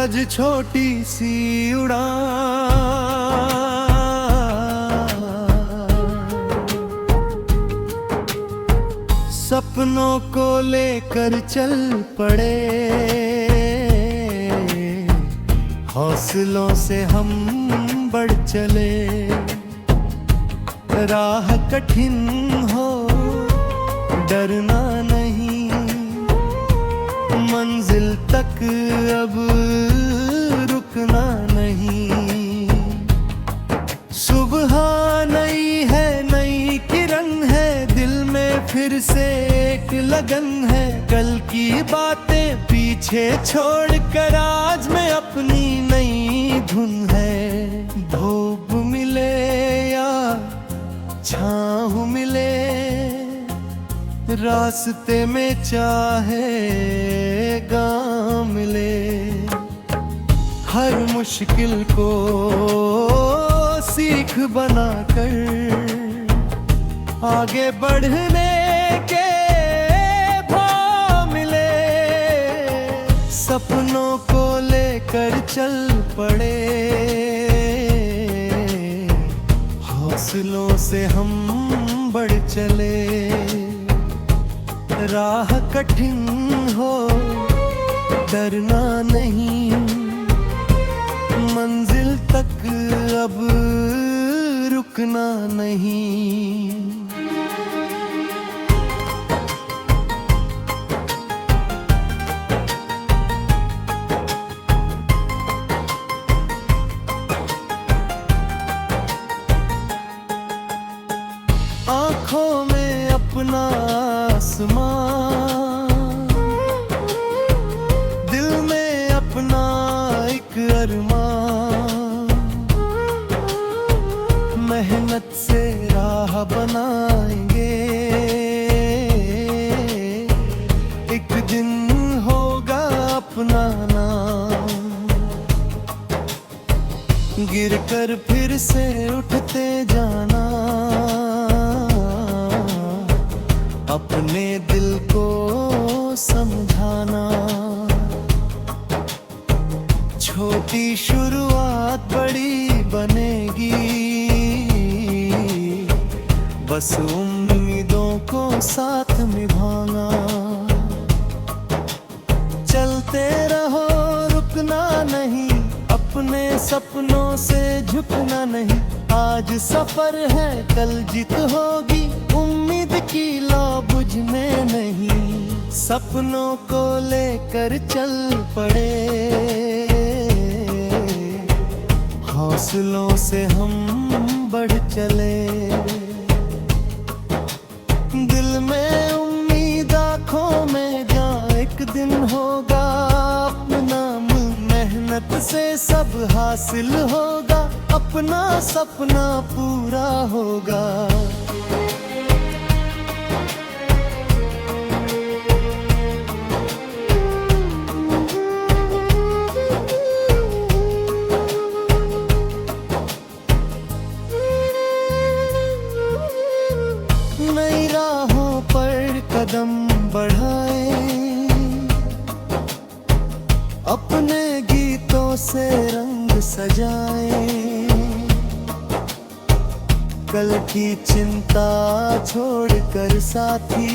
आज छोटी सी उड़ान, सपनों को लेकर चल पड़े, हौसलों से हम बढ़ चले। राह कठिन हो डरना नहीं, मंजिल तक अब रुकना नहीं। सुबह नई है, नई किरण है, दिल में फिर से एक लगन है। कल की बातें पीछे छोड़कर आज में अपनी नई धुन है। धूप मिले या छाँव मिले, रास्ते में चाहे गाँव मिले, हर मुश्किल को सीख बनाकर आगे बढ़ने के भाव मिले। सपनों को लेकर चल पड़े, हौसलों से हम बढ़ चले। राह कठिन हो डरना नहीं, मंजिल तक अब रुकना नहीं। आँखों में अपना आसमां, दिल में अपना एक अरमान, मेहनत से राह बनाएंगे, एक दिन होगा अपना नाम। गिरकर फिर से उठते जाना, अपने दिल को समझाना। छोटी शुरुआत बड़ी बनेगी, बस उम्मीदों को साथ निभाना। चलते रहो रुकना नहीं, अपने सपनों से झुकना नहीं। आज सफर है कल जीत होगी, उम्मीद की लौ बुझने नहीं। सपनों को लेकर चल पड़े, हौसलों से हम बढ़ चले। दिल में उम्मीद आँखों में जहाँ एक दिन होगा अपना, मेहनत से सब हासिल होगा, अपना सपना पूरा होगा। नई राहों पर कदम बढ़ाए, अपने गीतों से रंग सजाए। कल की चिंता छोड़कर साथी,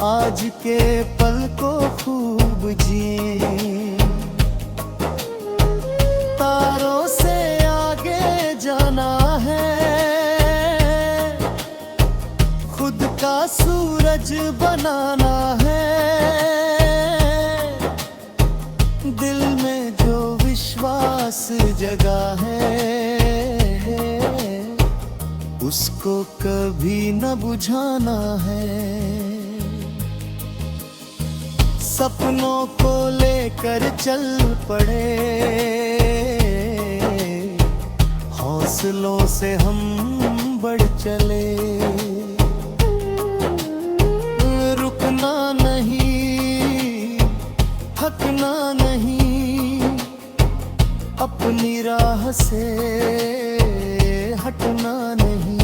आज के पल को खूब जिए। तारों से आगे जाना है, खुद का सूरज बनाना है। दिल में जो विश्वास जगा है, उसको कभी न बुझाना है। सपनों को लेकर चल पड़े, हौसलों से हम बढ़ चले। रुकना नहीं, थकना नहीं, अपनी राह से हटना नहीं।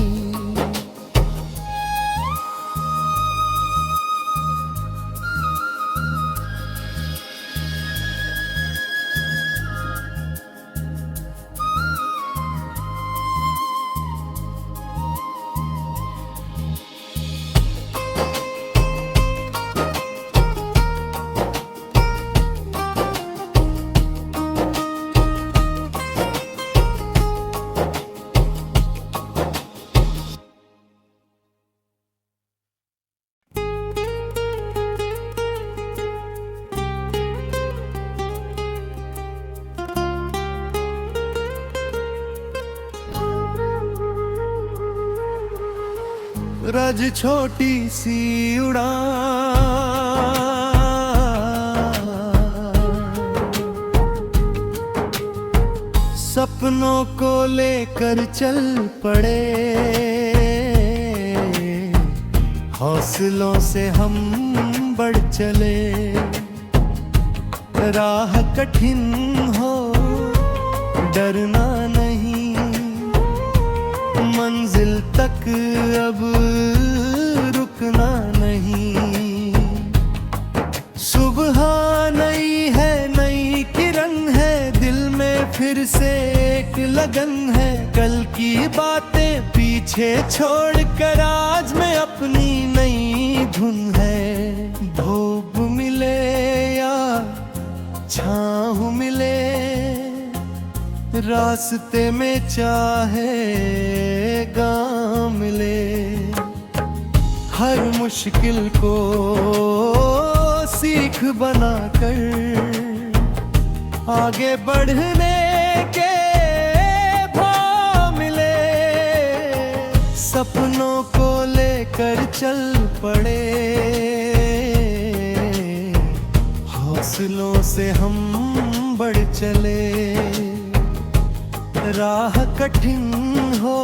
रज छोटी सी उड़ान, सपनों को लेकर चल पड़े, हौसलों से हम बढ़ चले। राह कठिन हो डरना नहीं, मंजिल तक अब रुकना नहीं। सुबह नई है, नई किरण है, दिल में फिर से एक लगन है। कल की बातें पीछे छोड़कर आज में अपनी नई धुन है। धूप मिले या छाँव मिले, रास्ते में चाहे गाँव मिले, हर मुश्किल को सीख बनाकर आगे बढ़ने के भाव मिले। सपनों को लेकर चल पड़े, हौसलों से हम बढ़ चले। राह कठिन हो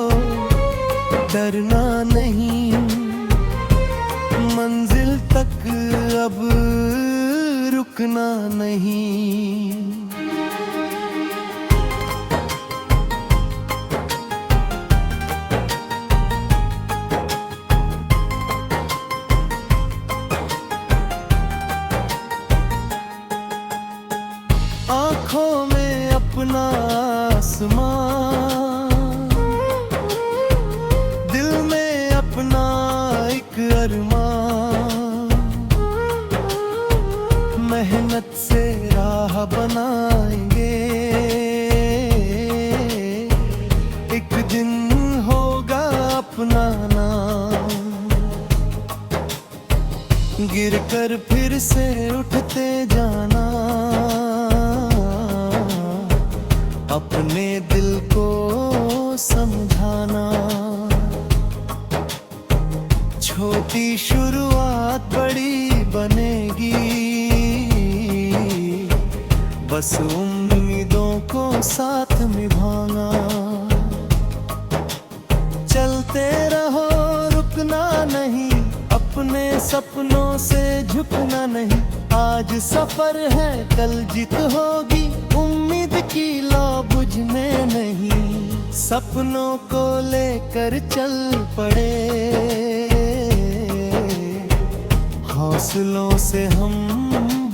डरना नहीं, मंजिल तक अब रुकना नहीं। आँखों में अपना आसमान, दिल में अपना एक अरमान, मेहनत से राह बनाएंगे, एक दिन होगा अपना नाम। गिरकर फिर से उठते जाना, अपने दिल को समझाना। छोटी शुरुआत बड़ी बनेगी, बस उम्मीदों को साथ निभाना। चलते रहो रुकना नहीं, अपने सपनों से झुकना नहीं। आज सफर है कल जीत होगी, उम्मीद की लौ बुझने नहीं। सपनों को लेकर चल पड़े, हौसलों से हम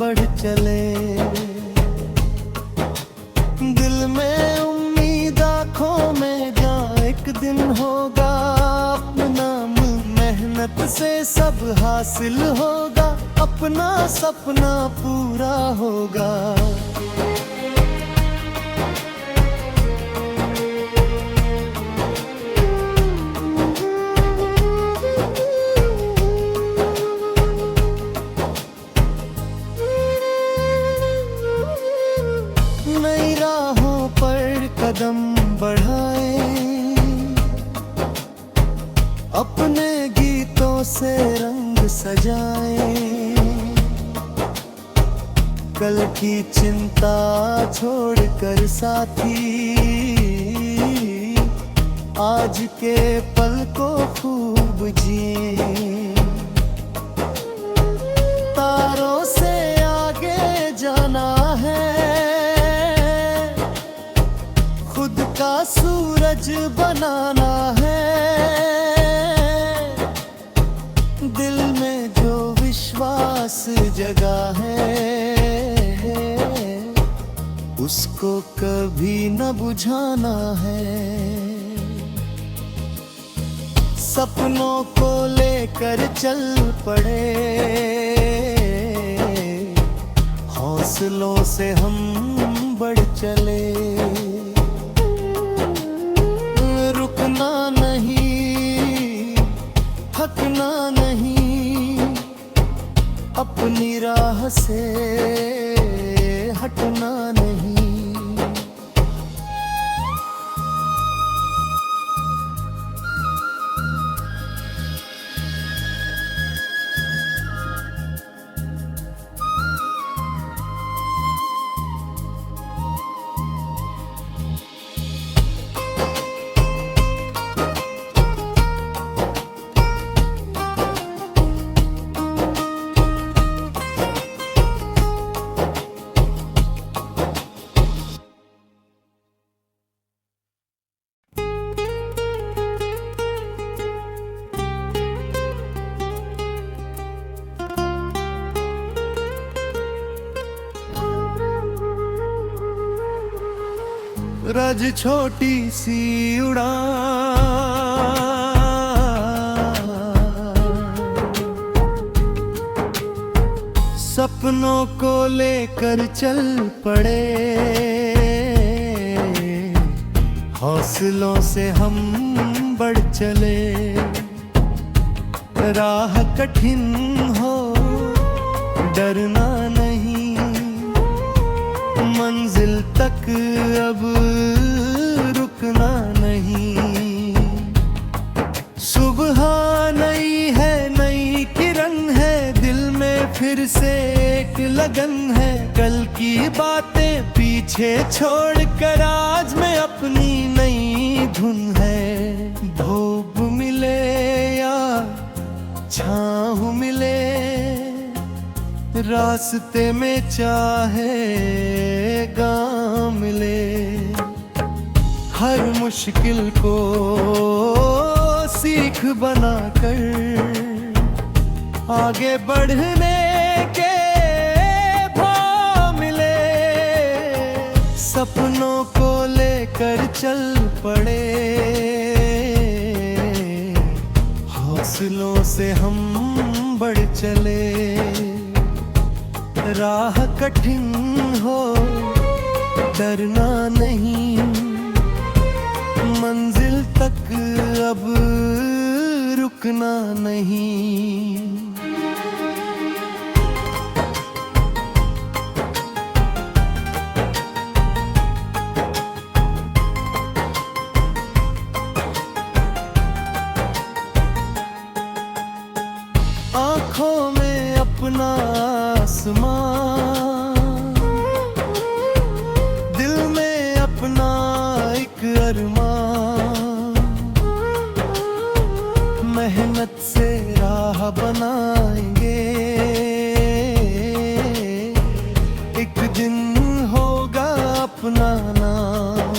बढ़ चले। दिल में उम्मीद, आँखों में जहाँ एक दिन होगा अपना। मेहनत से सब हासिल होगा, अपना सपना पूरा होगा। नई राहों पर कदम बढ़ाए, अपने गीतों से रंग सजाए। कल की चिंता छोड़कर साथी, आज के पल को खूब जिए। तारों से आगे जाना है, खुद का सूरज बनाना है। दिल में जो विश्वास जगा है, उसको कभी न बुझाना है। सपनों को लेकर चल पड़े, हौसलों से हम बढ़ चले। रुकना नहीं, थकना नहीं, अपनी राह से हटना नहीं। रज छोटी सी उड़ान, सपनों को लेकर चल पड़े, हौसलों से हम बढ़ चले। राह कठिन हो डरना नहीं, मंजिल तक अब रुकना नहीं। सुबह नई है, नई किरण है, दिल में फिर से एक लगन है। कल की बातें पीछे छोड़कर आज में अपनी नई धुन है। धूप मिले या छाँव मिले, रास्ते में चाहे गाँव मिले, हर मुश्किल को सीख बनाकर आगे बढ़ने के भाव मिले। सपनों को लेकर चल पड़े, हौसलों से हम बढ़ चले। राह कठिन हो डरना नहीं, मंजिल तक अब रुकना नहीं। आँखों में अपना आसमां, दिल में अपना एक अरमान, मेहनत से राह बनाएंगे, एक दिन होगा अपना नाम।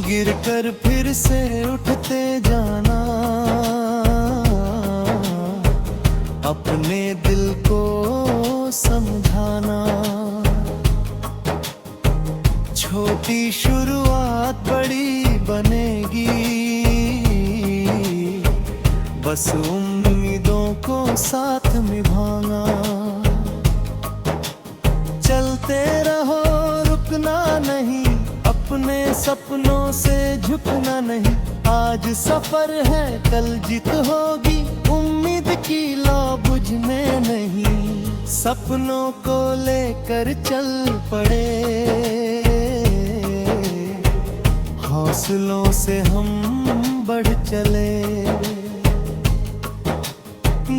गिरकर फिर से उठते जाना, अपने दिल को समझाना। छोटी शुरुआत बड़ी बनेगी, बस उम्मीदों को साथ निभाना। चलते रहो रुकना नहीं, अपने सपनों से झुकना नहीं। आज सफर है कल जीत होगी, उम्मीद की लौ बुझने नहीं। सपनों को लेकर चल पड़े, हौसलों से हम बढ़ चले।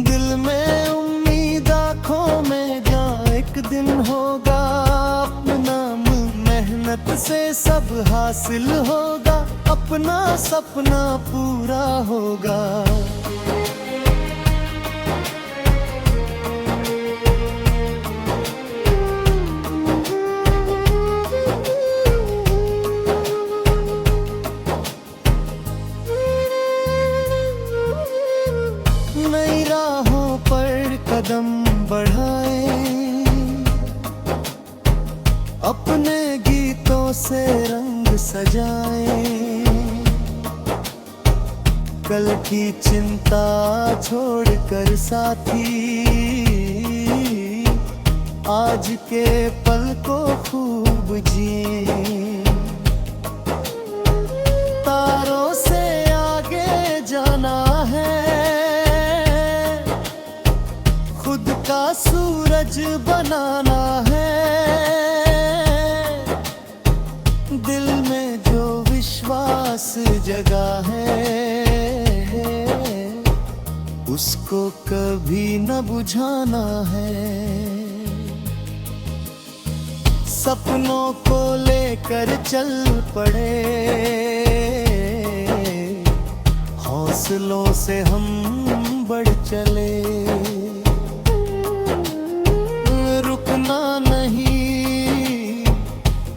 दिल में उम्मीद आँखों में जहाँ एक दिन होगा अपना नाम। मेहनत से सब हासिल होगा, अपना सपना पूरा होगा। नई राहों पर कदम बढ़ाए, अपने गीतों से रंग सजाए। कल की चिंता छोड़कर साथी, आज के पल को खूब जिए। तारों से आगे जाना है, खुद का सूरज बनाना है। दिल में जो विश्वास जगा है, उसको कभी न बुझाना है। सपनों को लेकर चल पड़े, हौसलों से हम बढ़ चले। रुकना नहीं,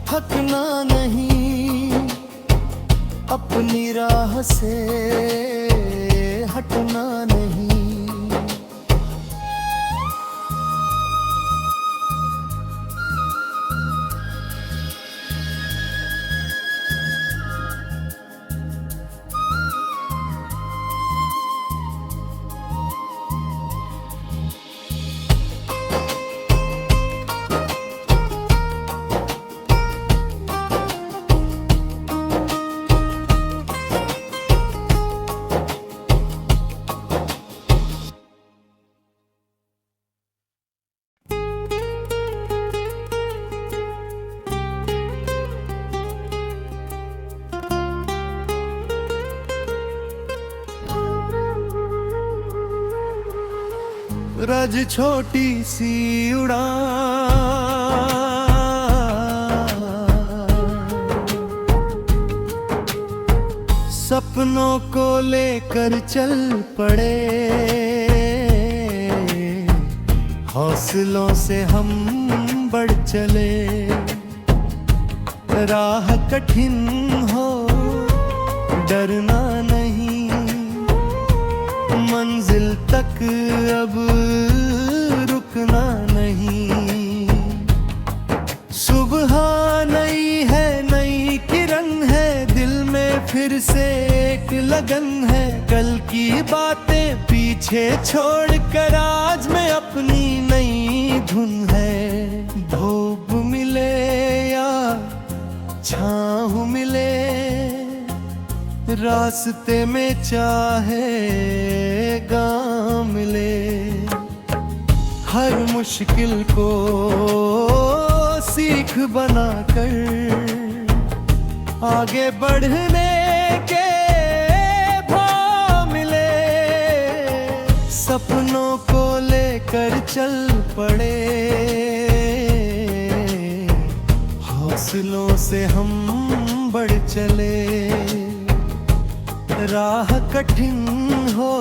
थकना नहीं, अपनी राह से हटना नहीं। सूरज छोटी सी उड़ान, सपनों को लेकर चल पड़े, हौसलों से हम बढ़ चले। राह कठिन हो डरना नहीं, मंजिल तक अब रुकना नहीं। सुबह नई है, नई किरण है, दिल में फिर से एक लगन है। कल की बातें पीछे छोड़कर आज में अपनी नई धुन है। धूप मिले या छाँव मिले, रास्ते में चाहे गाँव मिले, हर मुश्किल को सीख बनाकर आगे बढ़ने के भाव मिले। सपनों को लेकर चल पड़े, हौसलों से हम बढ़ चले। राह कठिन हो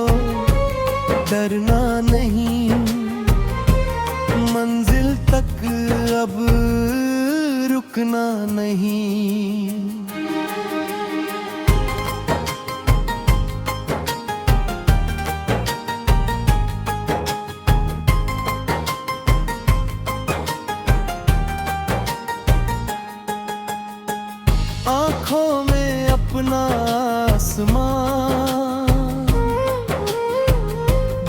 डरना नहीं, मंजिल तक अब रुकना नहीं। आँखों में अपना आसमां,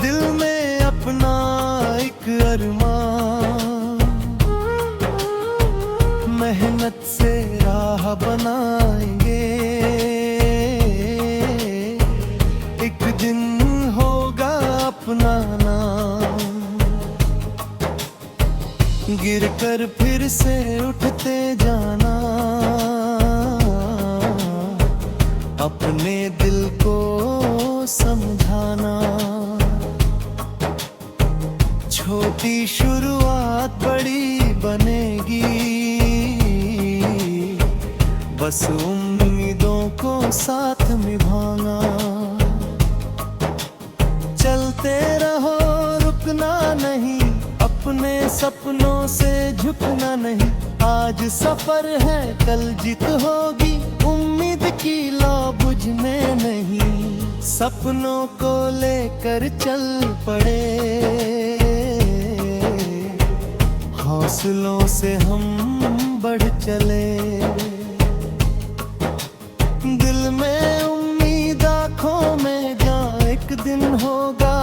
दिल में अपना एक अरमान, मेहनत से राह बनाएंगे, एक दिन होगा अपना नाम। गिरकर फिर से उठते जाना, अपने दिल को समझाना। छोटी शुरुआत बड़ी बनेगी, बस उम्मीदों को साथ निभाना। चलते रहो रुकना नहीं, अपने सपनों से झुकना नहीं। आज सफर है कल जीत होगी, उम्मीद की लौ बुझने नहीं। सपनों को लेकर चल पड़े, हौसलों से हम बढ़ चले। दिल में उम्मीद आँखों में जहाँ एक दिन होगा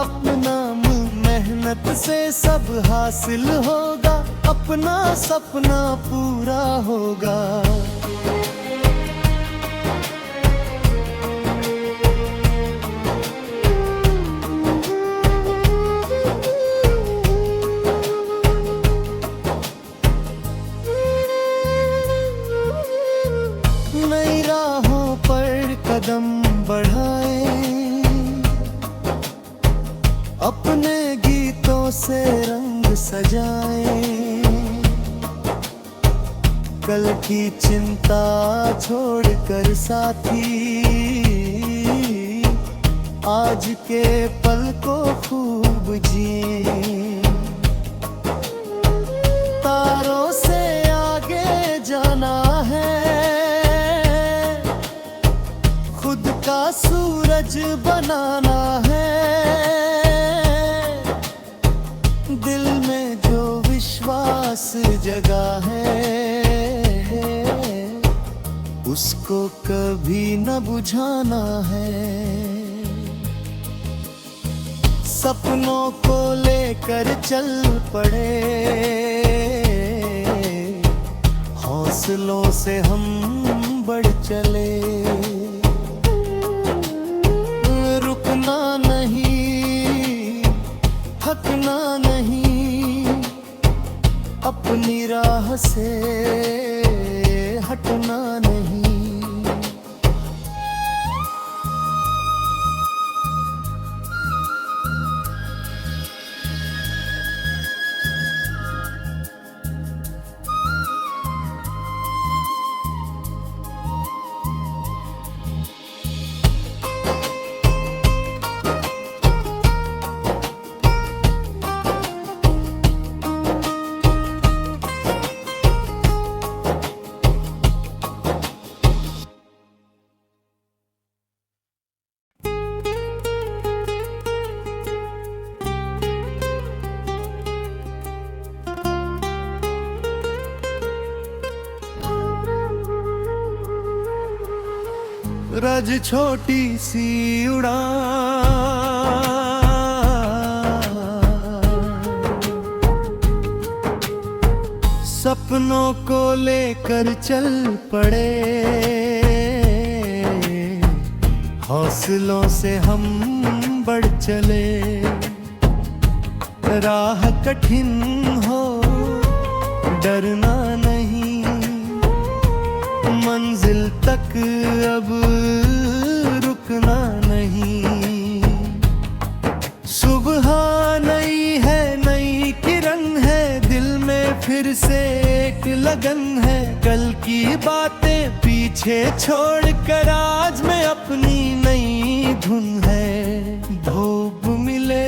अपना, मेहनत से सब हासिल होगा, अपना सपना पूरा होगा। नई राहों पर कदम बढ़ाए, अपने गीतों से रंग सजाए। कल की चिंता छोड़कर साथी, आज के पल को खूब जिए। तारों से आगे जाना है, खुद का सूरज बनाना है। दिल में जो विश्वास जगा है, उसको कभी न बुझाना है। सपनों को लेकर चल पड़े, हौसलों से हम बढ़ चले। रुकना नहीं, थकना नहीं, अपनी राह से हटना नहीं। रज छोटी सी उड़ान, सपनों को लेकर चल पड़े, हौसलों से हम बढ़ चले। राह कठिन हो डरना नहीं, मंजिल तक अब रुकना नहीं। सुबह नई है, नई किरण है, दिल में फिर से एक लगन है। कल की बातें पीछे छोड़कर आज में अपनी नई धुन है। धूप मिले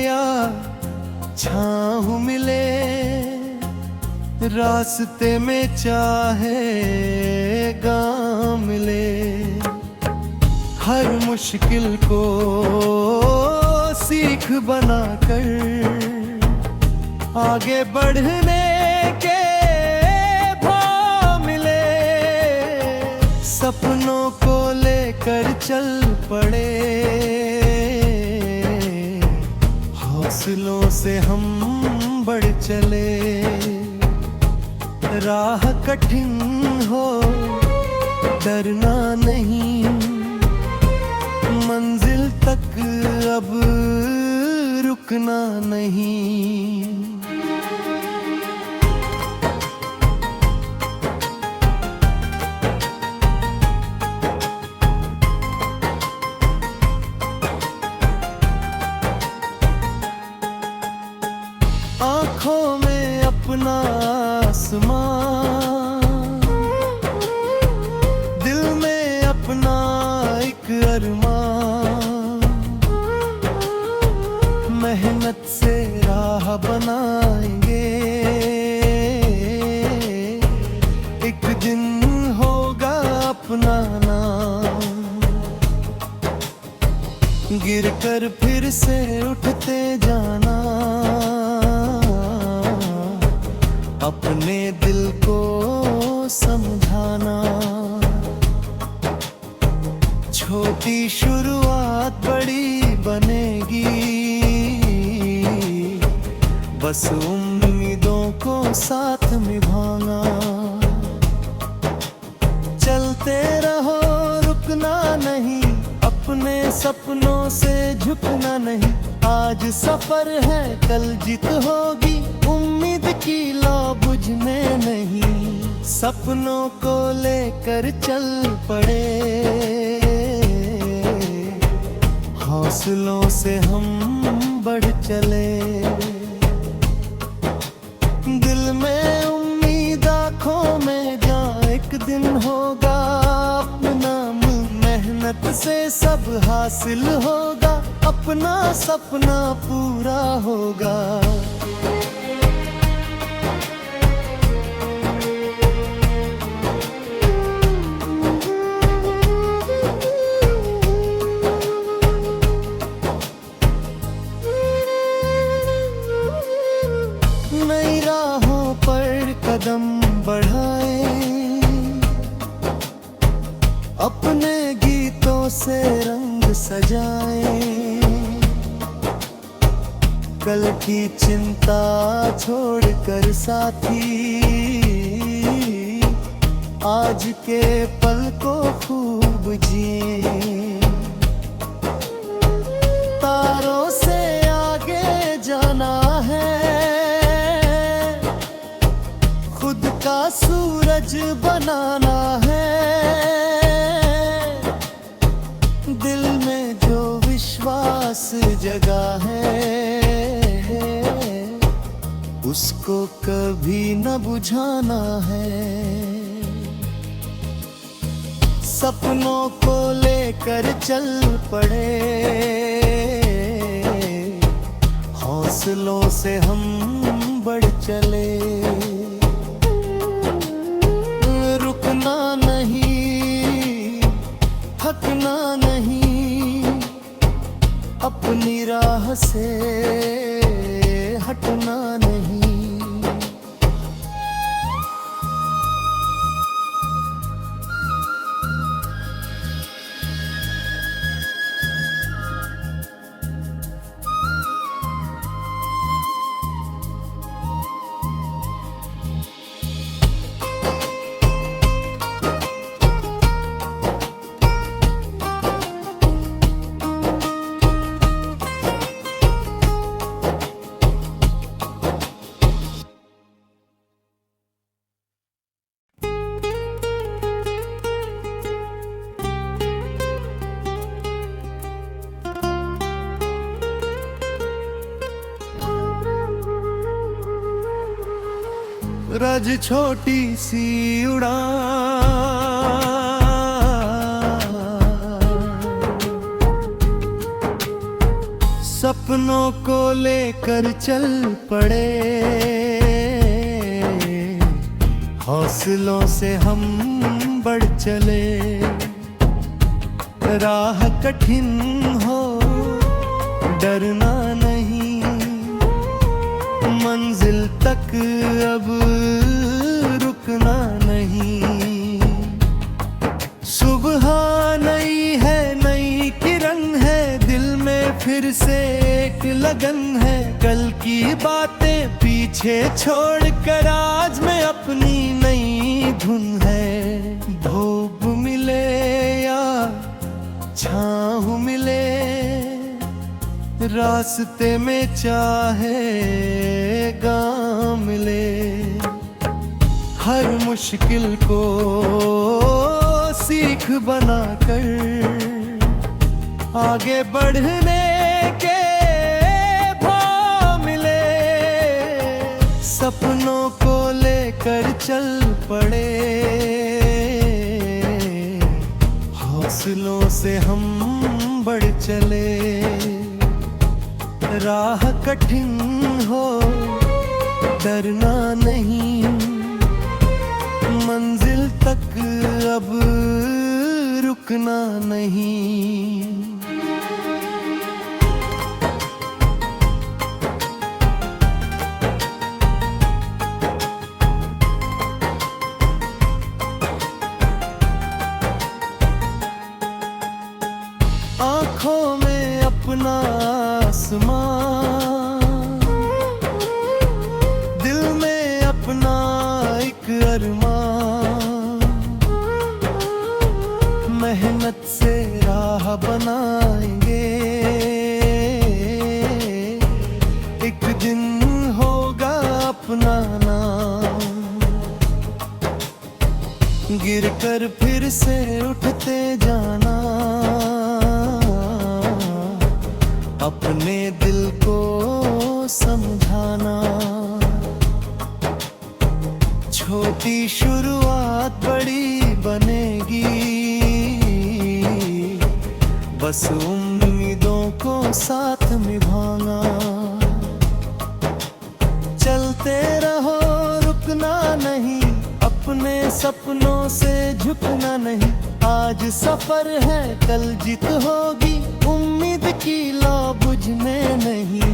या छाँव मिले, रास्ते में चाहे गाँव मिले, हर मुश्किल को सीख बनाकर आगे बढ़ने के भाव मिले। सपनों को लेकर चल पड़े, हौसलों से हम बढ़ चले। राह कठिन हो डरना नहीं, मंजिल तक अब रुकना नहीं। आँखों में अपना आसमां, दिल में अपना एक अरमान, मेहनत से राह बनाएंगे, एक दिन होगा अपना नाम। गिरकर फिर से उठते जाना, अपने दिल को समझाना। छोटी शुरुआत बड़ी बनेगी, बस उम्मीदों को साथ निभाना। चलते रहो रुकना नहीं, अपने सपनों से झुकना नहीं। आज सफर है कल जीत होगी, उम्मीद की लौ बुझने नहीं। सपनों को लेकर चल पड़े, हौसलों से हम बढ़ चले। दिल में उम्मीद आँखों में जहाँ एक दिन होगा अपना, मेहनत से सब हासिल होगा, अपना सपना पूरा होगा। नई राहों पर कदम बढ़ाए, अपने गीतों से रंग सजाए। कल की चिंता छोड़कर साथी, आज के पल को खूब जिए। तारों से आगे जाना है, खुद का सूरज बनाना है। दिल में जो विश्वास जगा है, उसको कभी न बुझाना है। सपनों को लेकर चल पड़े, हौसलों से हम बढ़ चले। रुकना नहीं, थकना नहीं, अपनी राह से हटना नहीं। रज छोटी सी उड़ान, सपनों को लेकर चल पड़े, हौसलों से हम बढ़ चले। राह कठिन हो डरना नहीं, मंजिल तक अब रुकना नहीं। सुबह नई है, नई किरण है, दिल में फिर से एक लगन है। कल की बातें पीछे छोड़कर आज में अपनी नई धुन है। धूप मिले या छाँव मिले, रास्ते में चाहे गाँव मिले, हर मुश्किल को सीख बनाकर आगे बढ़ने के भाव मिले। सपनों को लेकर चल पड़े, हौसलों से हम बढ़ चले। राह कठिन हो डरना नहीं, मंजिल तक अब रुकना नहीं। आँखों में अपना आसमां, दिल में अपना एक अरमान, मेहनत से राह बनाएंगे, एक दिन होगा अपना नाम। गिरकर फिर से उठते जाना, अपने दिल को समझाना। छोटी शुरुआत बड़ी बनेगी, बस उम्मीदों को साथ निभाना। चलते रहो रुकना नहीं, अपने सपनों से झुकना नहीं। आज सफर है कल जीत होगी, उम्मीद की लौ बुझने नहीं।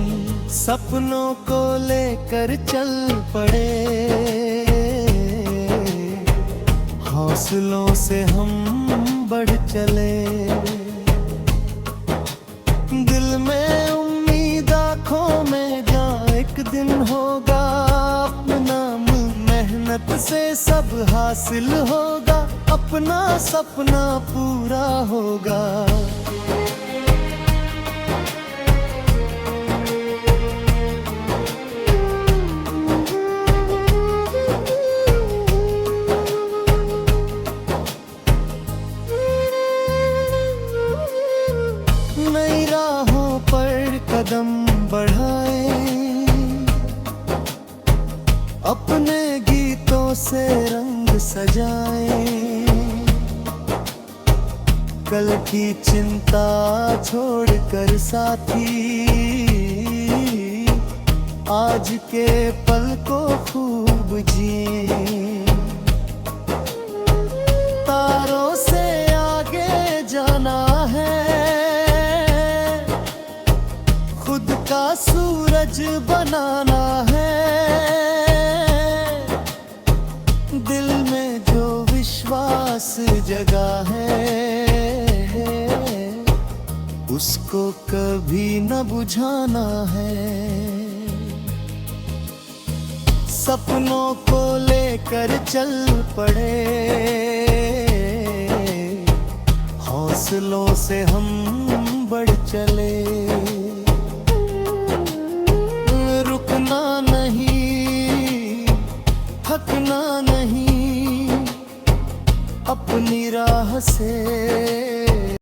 सपनों को लेकर चल पड़े, हौसलों से हम बढ़ चले। दिल में उम्मीद आँखों में जहाँ एक दिन होगा अपना, मेहनत से सब हासिल होगा, अपना सपना पूरा होगा। नई राहों पर कदम बढ़ाए, अपने गीतों से रंग सजाए। कल की चिंता छोड़कर साथी, आज के पल को खूब जिए। तारों से आगे जाना है, खुद का सूरज बनाना है। दिल में जो विश्वास जगा है, उसको कभी न बुझाना है। सपनों को लेकर चल पड़े, हौसलों से हम बढ़ चले। रुकना नहीं, थकना नहीं, अपनी राह से